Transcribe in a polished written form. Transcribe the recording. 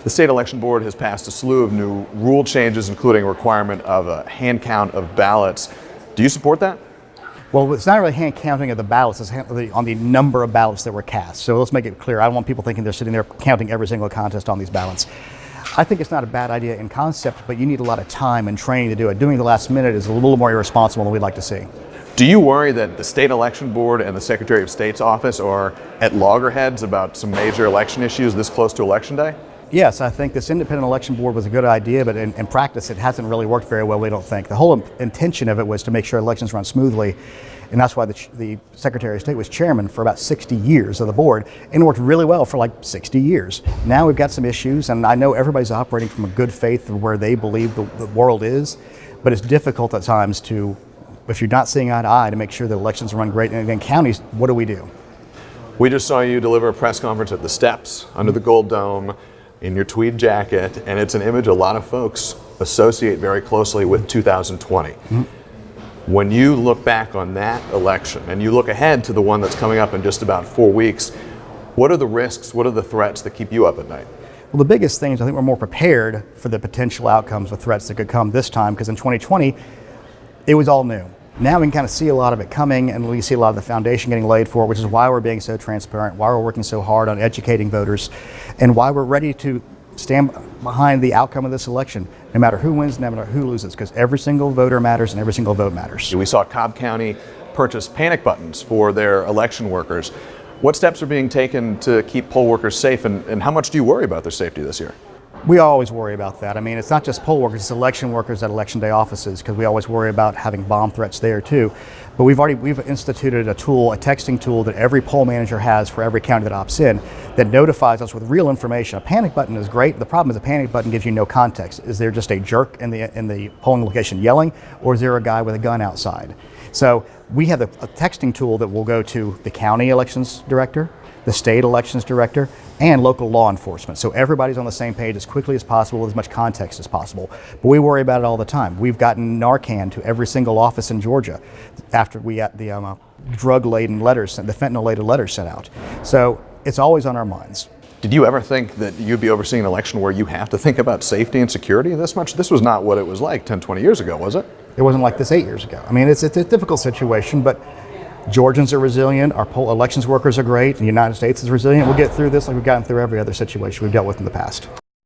The state election board has passed a slew of new rule changes, including a requirement of a hand count of ballots. Do you support that? Well, it's not really hand counting of the ballots, it's on the number of ballots that were cast. So let's make it clear. I don't want people thinking they're sitting there counting every single contest on these ballots. I think it's not a bad idea in concept, but you need a lot of time and training to do it. Doing it the last minute is a little more irresponsible than we'd like to see. Do you worry that the state election board and the Secretary of State's office are at loggerheads about some major election issues this close to election day? Yes, I think this independent election board was a good idea, but in practice it hasn't really worked very well, we don't think. The whole intention of it was to make sure elections run smoothly, and that's why the Secretary of State was chairman for about 60 years of the board, and worked really well for like 60 years. Now we've got some issues, and I know everybody's operating from a good faith of where they believe the world is, but it's difficult at times to, if you're not seeing eye to eye, to make sure that elections run great. And in counties, what do? We just saw you deliver a press conference at the steps under the Gold Dome in your tweed jacket, and it's an image a lot of folks associate very closely with 2020. Mm-hmm. When you look back on that election and you look ahead to the one that's coming up in just about 4 weeks, what are the risks, what are the threats that keep you up at night? Well, the biggest thing is I think we're more prepared for the potential outcomes of threats that could come this time, because in 2020, it was all new. Now we can kind of see a lot of it coming, and we see a lot of the foundation getting laid for it, which is why we're being so transparent, why we're working so hard on educating voters, and why we're ready to stand behind the outcome of this election, no matter who wins, no matter who loses, because every single voter matters and every single vote matters. We saw Cobb County purchase panic buttons for their election workers. What steps are being taken to keep poll workers safe, and how much do you worry about their safety this year? We always worry about that. I mean, it's not just poll workers, it's election workers at election day offices, because we always worry about having bomb threats there too. But we've instituted a tool, a texting tool that every poll manager has for every county that opts in, that notifies us with real information. A panic button is great. The problem is a panic button gives you no context. Is there just a jerk in the polling location yelling, or is there a guy with a gun outside? So we have a texting tool that will go to the county elections director, the state elections director, and local law enforcement. So everybody's on the same page as quickly as possible with as much context as possible. But we worry about it all the time. We've gotten Narcan to every single office in Georgia after we got the drug-laden letters, the fentanyl-laden letters sent out. So it's always on our minds. Did you ever think that you'd be overseeing an election where you have to think about safety and security this much? This was not what it was like 10, 20 years ago, was it? It wasn't like this 8 years ago. I mean, it's a difficult situation, but Georgians are resilient, our elections workers are great, and the United States is resilient. We'll get through this like we've gotten through every other situation we've dealt with in the past.